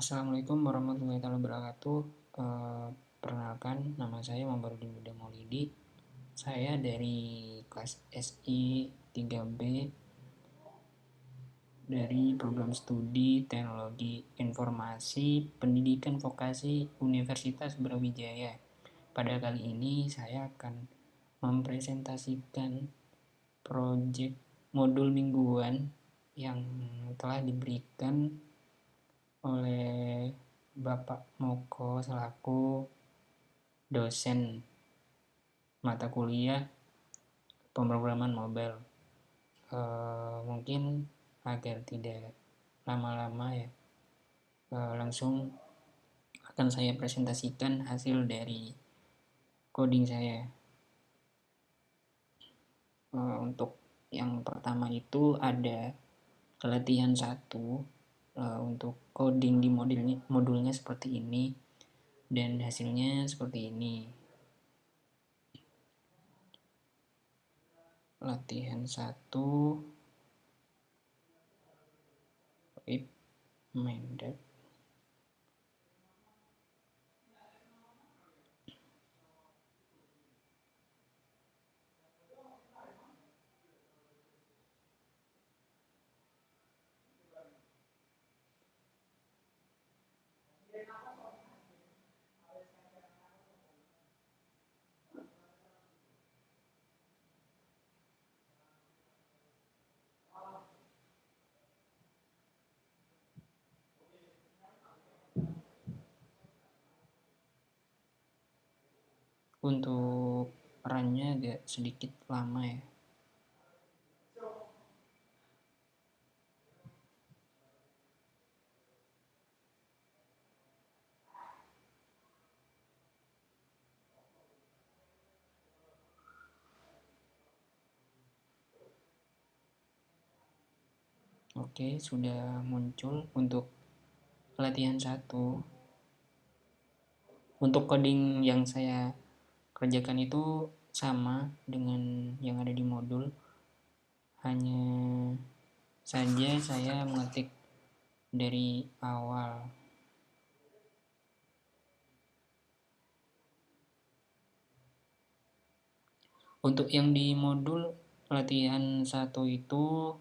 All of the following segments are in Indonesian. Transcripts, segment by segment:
Assalamualaikum warahmatullahi wabarakatuh. Eh, Perkenalkan, nama saya Muhammad Huda Maulidi. Saya dari kelas SI 3B dari program studi Teknologi Informasi Pendidikan Vokasi Universitas Brawijaya. Pada kali ini saya akan mempresentasikan proyek modul mingguan yang telah diberikan oleh Bapak Moko selaku dosen mata kuliah pemrograman mobile. Mungkin agar tidak lama-lama ya, langsung akan saya presentasikan hasil dari coding saya. Untuk yang pertama itu ada latihan 1 untuk coding di modulnya seperti ini, dan hasilnya seperti ini. Latihan 1 Mendat. Untuk runnya agak sedikit lama ya. Oke, sudah muncul untuk latihan 1. Untuk coding yang saya kerjakan itu sama dengan yang ada di modul, hanya saja saya mengetik dari awal. Untuk yang di modul latihan 1 itu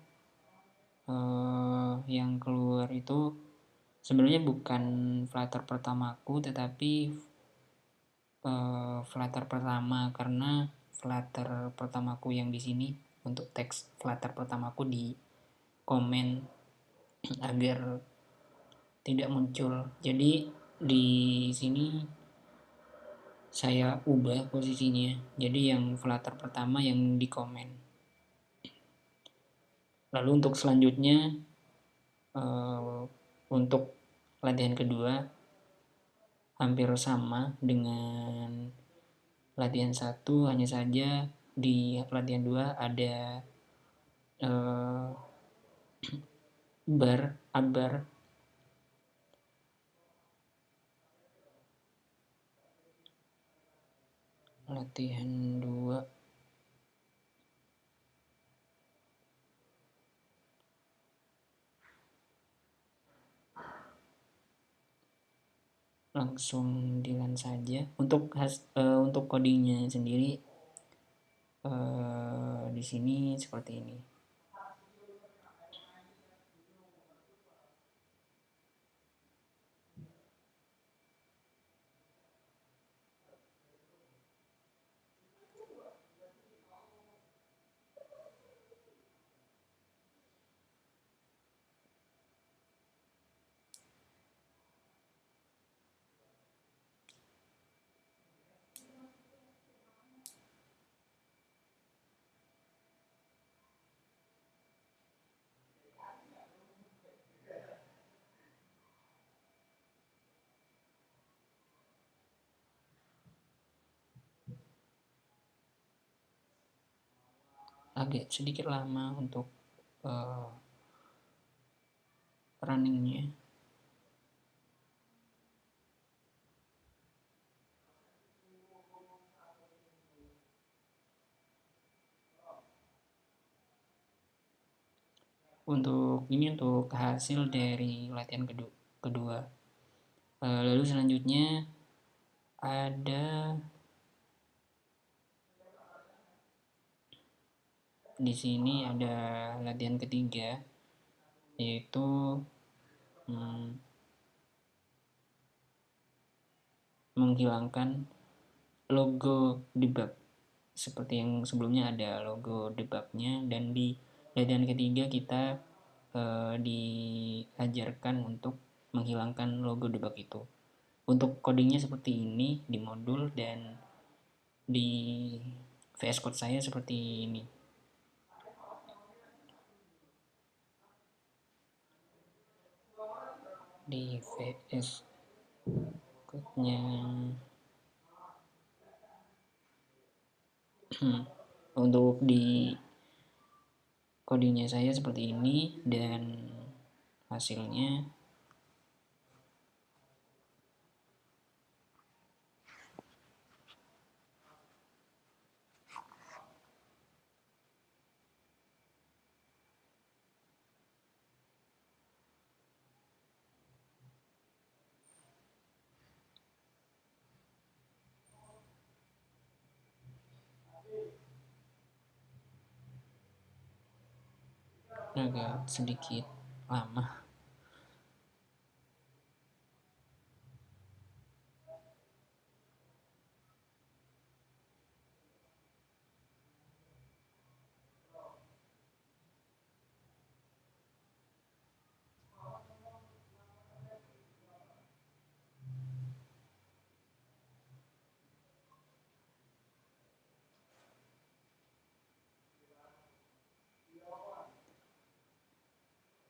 yang keluar itu sebenarnya bukan Flutter pertamaku, tetapi Flutter pertama, karena Flutter pertamaku yang di sini untuk teks Flutter pertamaku di komen agar tidak muncul. Jadi di sini saya ubah posisinya. Jadi yang Flutter pertama yang di komen. Lalu untuk selanjutnya untuk latihan kedua hampir sama dengan latihan 1, hanya saja di latihan 2 ada bar. Latihan 2 langsung dilan saja. Untuk codingnya sendiri di sini seperti ini. Agak sedikit lama untuk runningnya. Untuk hasil dari latihan kedua. Lalu selanjutnya ada di sini ada latihan ketiga, yaitu menghilangkan logo debug. Seperti yang sebelumnya ada logo debugnya, dan di latihan ketiga kita diajarkan untuk menghilangkan logo debug itu. Untuk codingnya seperti ini di modul, dan di VS Code saya seperti ini. Di VS Code-nya untuk di codingnya saya seperti ini, dan hasilnya agak sedikit lama.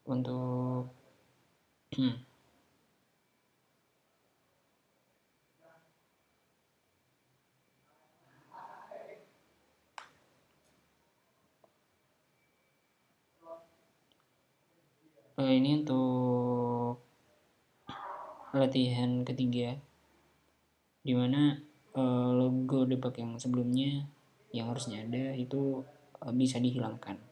Untuk ini untuk latihan ketiga, dimana logo debug yang sebelumnya yang harusnya ada itu bisa dihilangkan.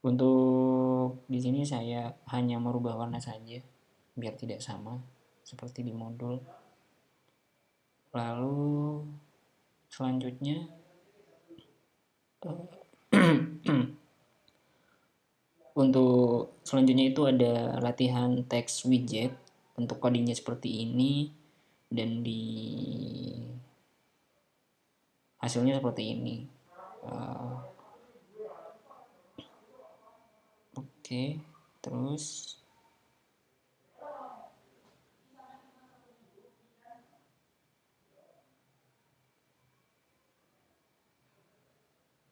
Untuk di sini saya hanya merubah warna saja biar tidak sama seperti di modul. Lalu selanjutnya untuk selanjutnya itu ada latihan text widget. Untuk codingnya seperti ini, dan di hasilnya seperti ini. Oke, terus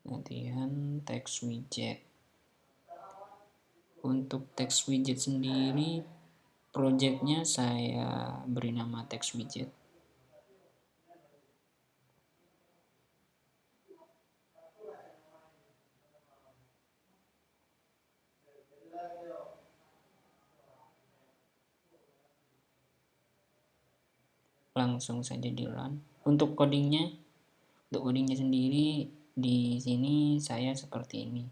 latihan text widget. Untuk text widget sendiri, projectnya saya beri nama text widget. Langsung saja di run. Untuk codingnya sendiri di sini saya seperti ini.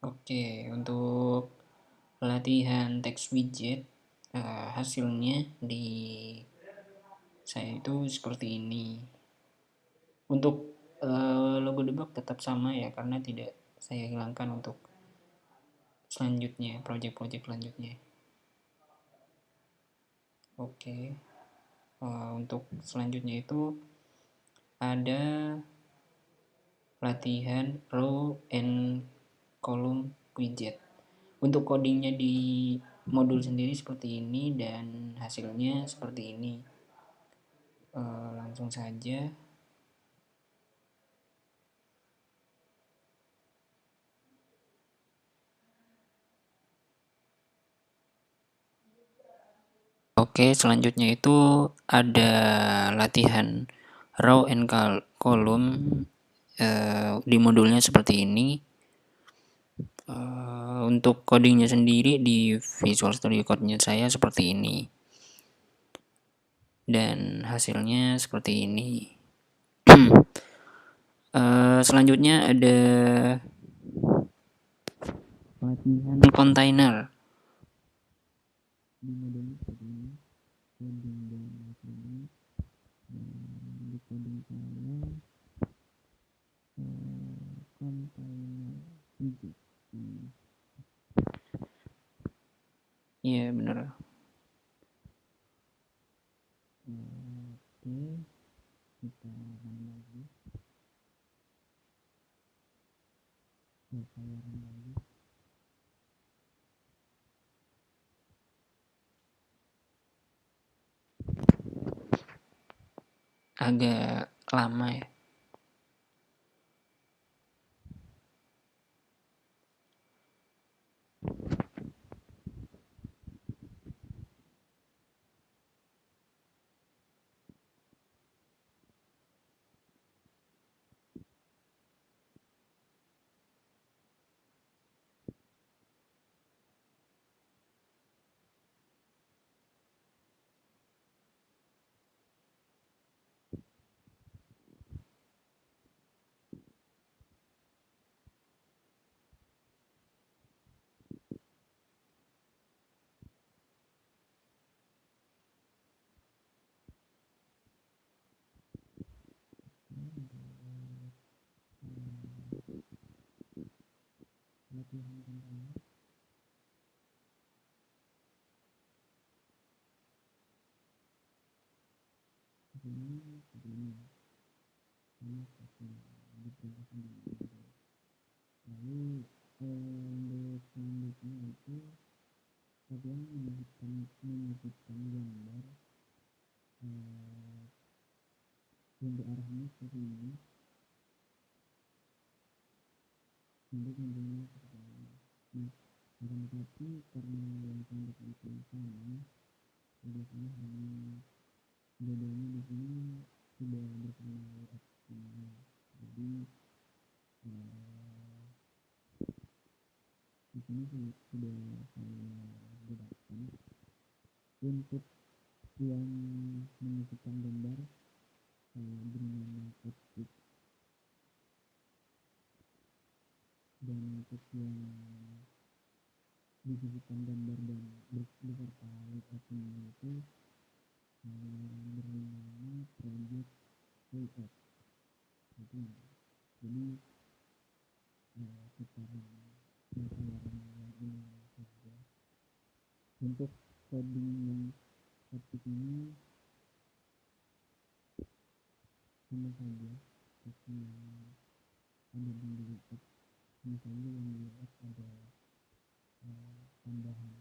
Oke, untuk latihan text widget hasilnya di saya itu seperti ini. Untuk logo debug tetap sama ya, karena tidak saya hilangkan untuk selanjutnya, project-project selanjutnya. Oke, untuk selanjutnya itu ada latihan row and column widget. Untuk codingnya di modul sendiri seperti ini dan hasilnya seperti ini. Langsung saja. Oke, selanjutnya itu ada latihan row and column di modulnya seperti ini. Untuk codingnya sendiri di Visual Studio Code-nya saya seperti ini. Dan hasilnya seperti ini. Selanjutnya ada latihan container. Di modulnya seperti ini. Coding dan hasilnya. Di coding saya container widget. Iya benar. Oke, kita run lagi. Saya run lagi. Agak lama ya. Latihan container. Ini begini. Ini seperti dipilih sendiri. Lalu untuk selanjutnya itu kalian menyebutkan gambar untuk arahnya seperti ini. Untuk gambarnya seperti ini. Nah, akan tetapi karena yang contoh itu sama, biasanya hanya bedanya di sini sudah berkenal opsinya. Jadi di sini sudah saya bedakan. Untuk yang menyisipkan gambar saya beri nama objek, dan untuk yang disisipkan gambar dan beserta layoutnya itu saya beri nama project layout. Jadi kita lagi saja. Untuk coding yang seperti ini sama saja seperti yang ada di layout. Misalnya yang di layout ada tambahan.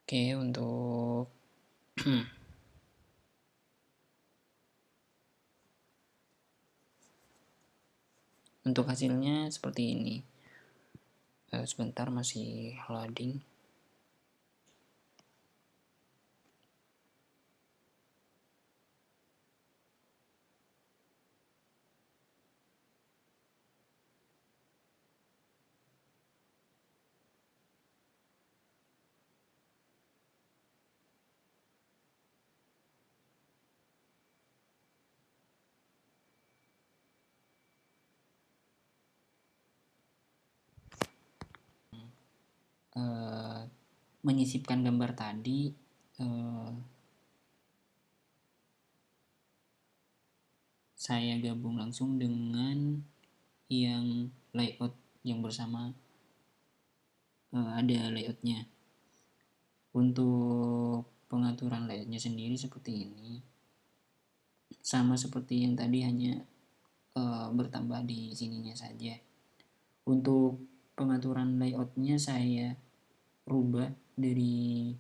Oke, untuk untuk hasilnya seperti ini. Sebentar, masih loading. Menyisipkan gambar tadi, saya gabung langsung dengan yang layout yang bersama, ada layoutnya. Untuk pengaturan layoutnya sendiri seperti ini, sama seperti yang tadi, hanya bertambah di sininya saja. Untuk pengaturan layoutnya saya rubah dari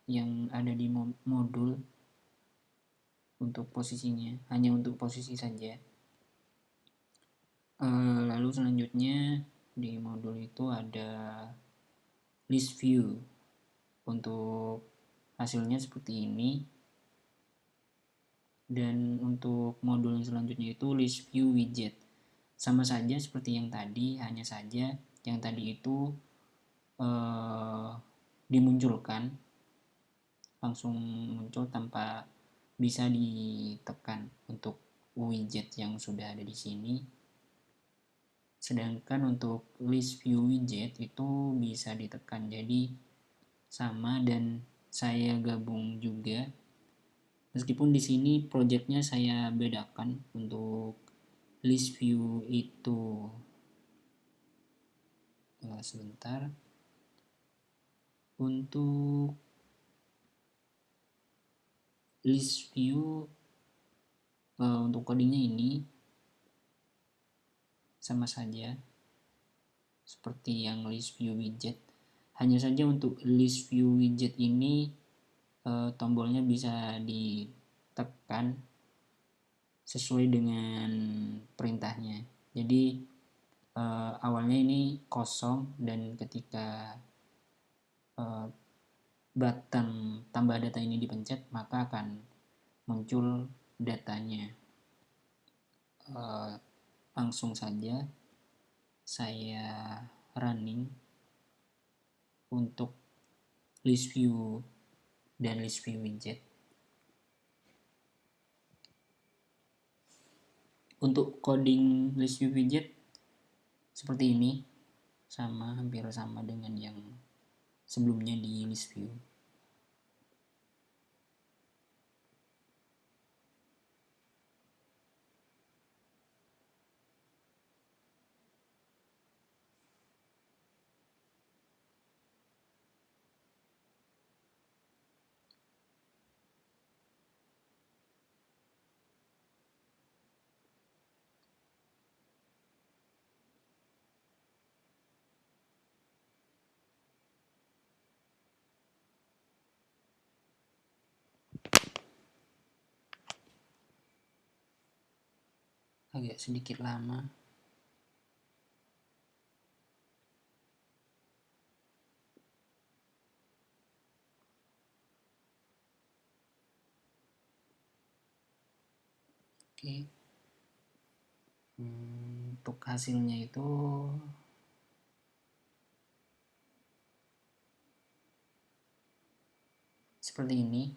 yang ada di modul. Untuk posisinya hanya untuk posisi saja. Lalu selanjutnya di modul itu ada list view. Untuk hasilnya seperti ini. Dan untuk modul yang selanjutnya itu list view widget. Sama saja seperti yang tadi, hanya saja yang tadi itu dimunculkan, langsung muncul tanpa bisa ditekan untuk widget yang sudah ada di sini. Sedangkan untuk list view widget itu bisa ditekan, jadi sama, dan saya gabung juga. Meskipun di sini projectnya saya bedakan. Untuk list view itu sebentar. Untuk list view untuk codingnya ini sama saja seperti yang list view widget. Hanya saja untuk list view widget ini tombolnya bisa ditekan sesuai dengan perintahnya. Jadi awalnya ini kosong, dan ketika button tambah data ini dipencet, maka akan muncul datanya. Langsung saja saya running untuk list view dan list view widget. Untuk coding list view widget seperti ini, sama, hampir sama dengan yang sebelumnya di list view. Agak sedikit lama. Oke. Untuk hasilnya itu seperti ini.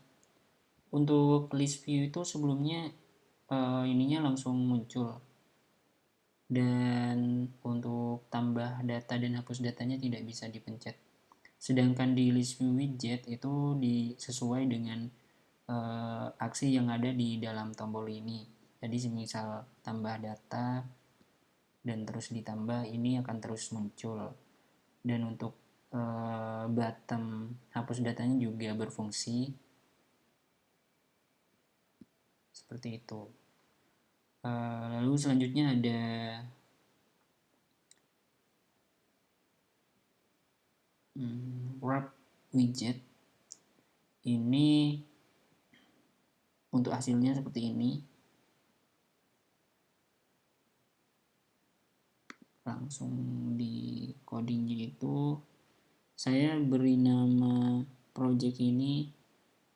Untuk list view itu sebelumnya ininya langsung muncul, dan untuk tambah data dan hapus datanya tidak bisa dipencet. Sedangkan di list view widget itu disesuai dengan aksi yang ada di dalam tombol ini. Jadi semisal tambah data dan terus ditambah, ini akan terus muncul. Dan untuk button hapus datanya juga berfungsi seperti itu. Lalu selanjutnya ada wrap widget. ini untuk hasilnya seperti ini. Langsung di codingnya itu saya beri nama project ini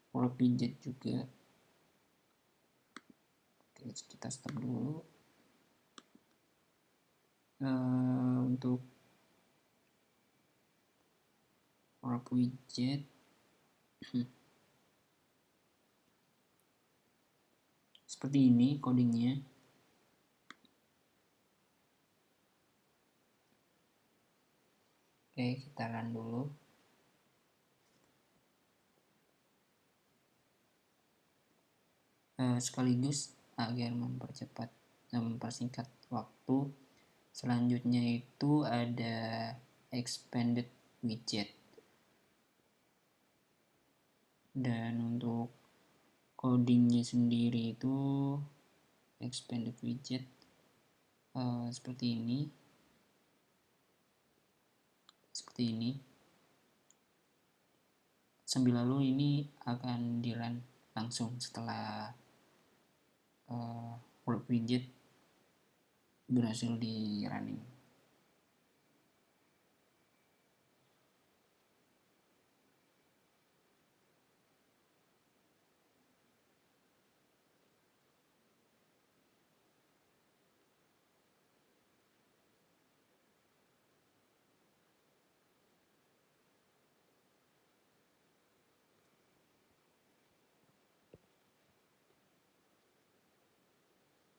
work widget juga. Oke, kita stop dulu. Untuk work widget seperti ini codingnya. Oke, kita run dulu. Sekaligus agar mempersingkat waktu, selanjutnya itu ada expanded widget. Dan untuk codingnya sendiri itu expanded widget seperti ini. Sambil lalu ini akan di run langsung setelah work widget berhasil di running.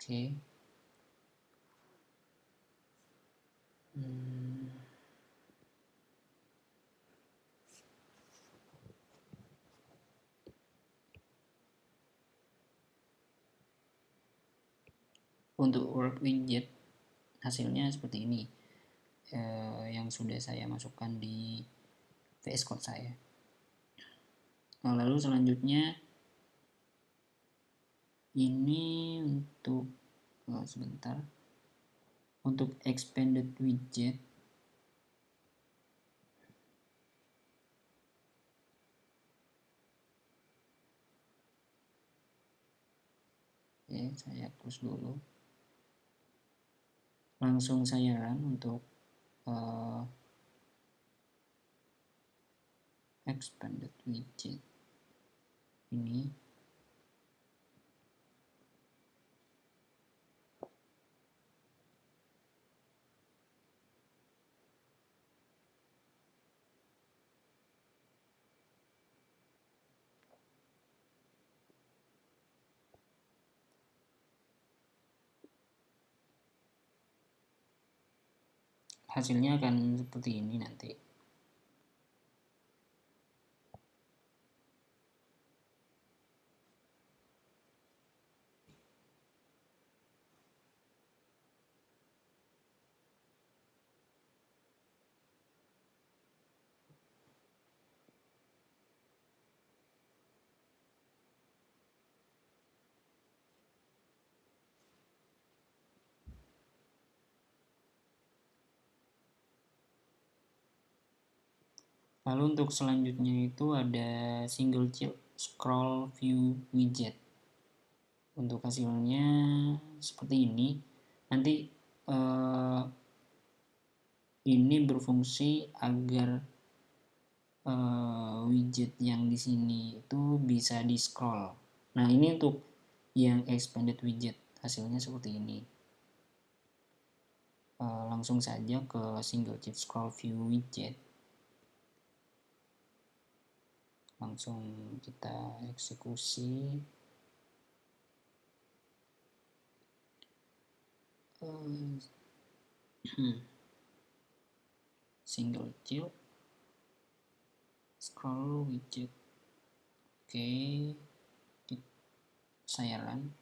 Oke. Untuk work widget hasilnya seperti ini, yang sudah saya masukkan di VS Code saya. Nah, lalu selanjutnya ini untuk sebentar, untuk expanded widget saya close dulu. Langsung saya run untuk expanded widget ini. Hasilnya akan seperti ini nanti. Lalu untuk selanjutnya itu ada single scroll view widget. Untuk hasilnya seperti ini. Nanti ini berfungsi agar widget yang di sini itu bisa di scroll. Nah, ini untuk yang expanded widget hasilnya seperti ini. Langsung saja ke single scroll view widget. Langsung kita eksekusi. Single scroll widget. Oke, saya run.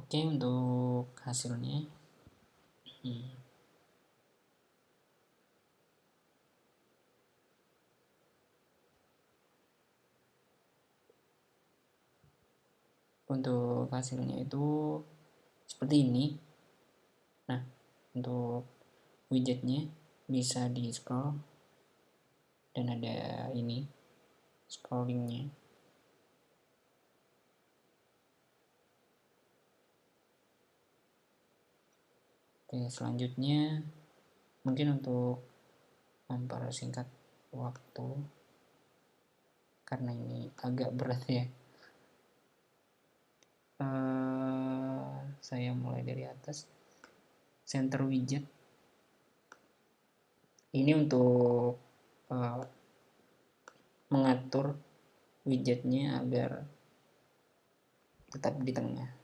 Oke, untuk hasilnya untuk hasilnya itu seperti ini. Nah, untuk widgetnya bisa di scroll dan ada ini scrollingnya. Oke, selanjutnya mungkin untuk mempersingkat waktu karena ini agak berat ya, saya mulai dari atas. Center widget ini untuk mengatur widgetnya agar tetap di tengah.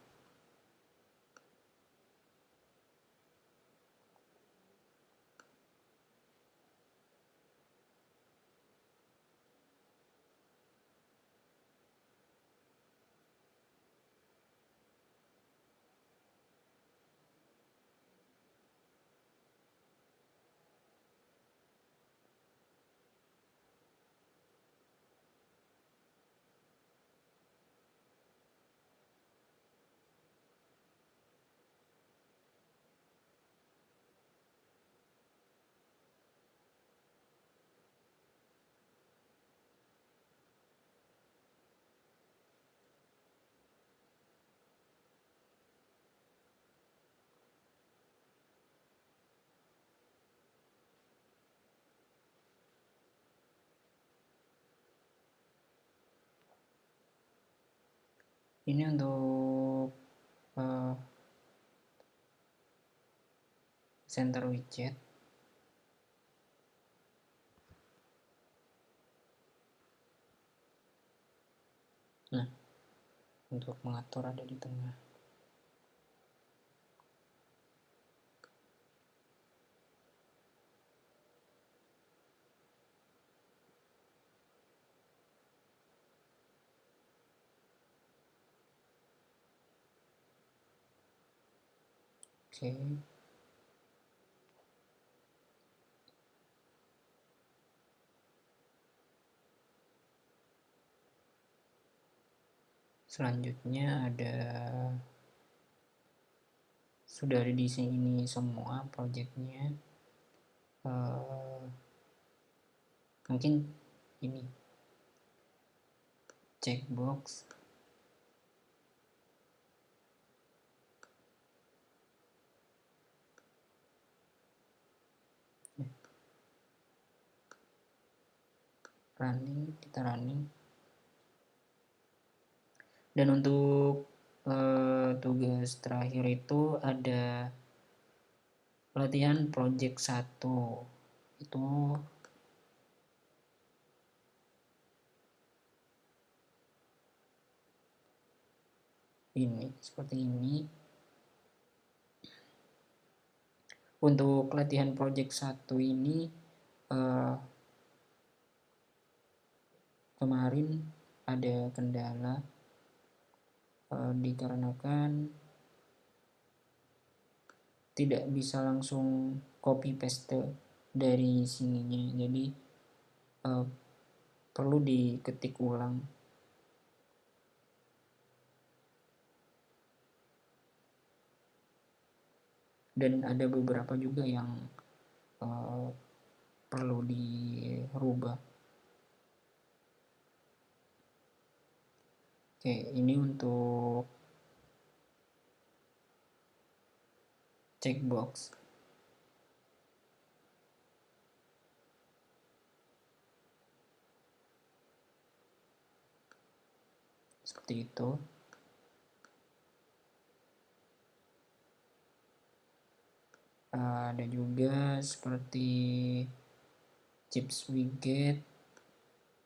Ini untuk center widget. Nah, untuk mengatur ada di tengah. Oke. Selanjutnya ada sudah ada di sini semua projectnya. Mungkin ini checkbox running, kita running. Dan untuk tugas terakhir itu ada latihan project 1 itu ini seperti ini. Untuk latihan project 1 ini kemarin ada kendala dikarenakan tidak bisa langsung copy paste dari sininya, jadi perlu diketik ulang. Dan ada beberapa juga yang perlu dirubah. Oke, ini untuk checkbox. Seperti itu. Ada juga seperti chips widget,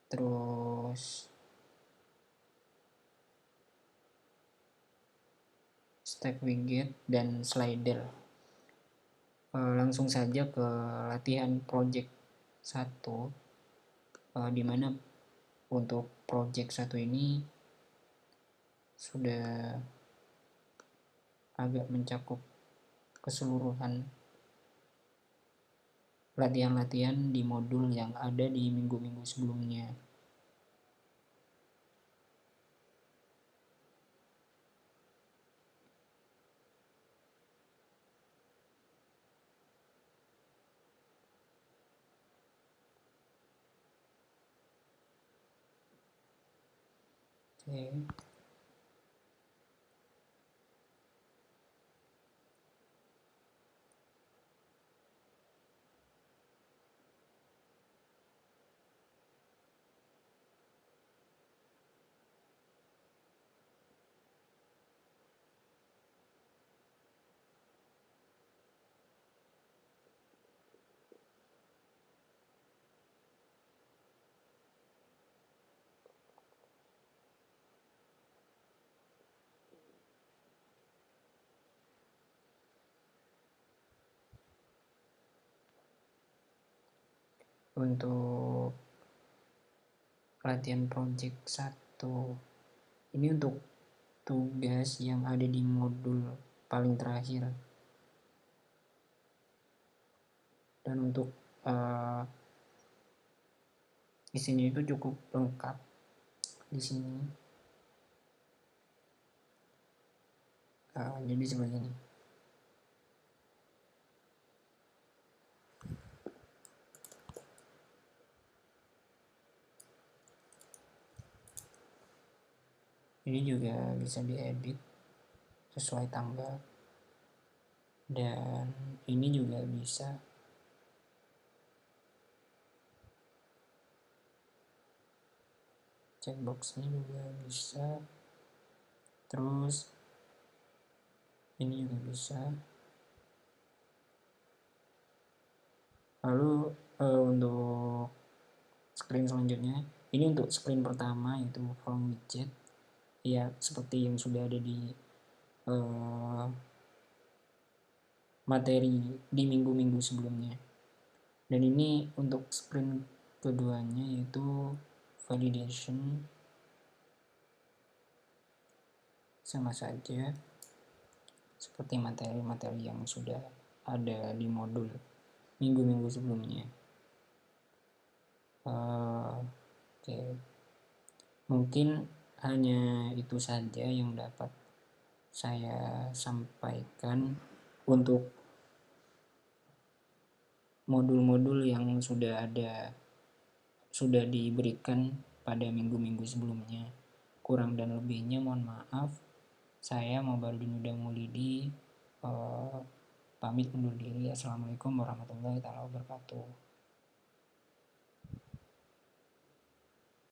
terus stack widget dan slider. Langsung saja ke latihan project 1, dimana untuk project 1 ini sudah agak mencakup keseluruhan latihan-latihan di modul yang ada di minggu-minggu sebelumnya. Oke. Untuk latihan project 1 ini untuk tugas yang ada di modul paling terakhir, dan untuk isinya itu cukup lengkap di sini. Jadi seperti ini. Ini juga bisa diedit sesuai tanggal, dan ini juga bisa checkboxnya juga bisa, terus ini juga bisa. Lalu untuk screen selanjutnya, ini untuk screen pertama yaitu from widget, ya seperti yang sudah ada di materi di minggu-minggu sebelumnya. Dan ini untuk sprint keduanya yaitu validation, sama saja seperti materi-materi yang sudah ada di modul minggu-minggu sebelumnya. Oke. Mungkin hanya itu saja yang dapat saya sampaikan untuk modul-modul yang sudah diberikan pada minggu-minggu sebelumnya. Kurang dan lebihnya mohon maaf. Saya Mobarudin Huda Maulidi pamit undur diri. Assalamualaikum warahmatullahi wabarakatuh.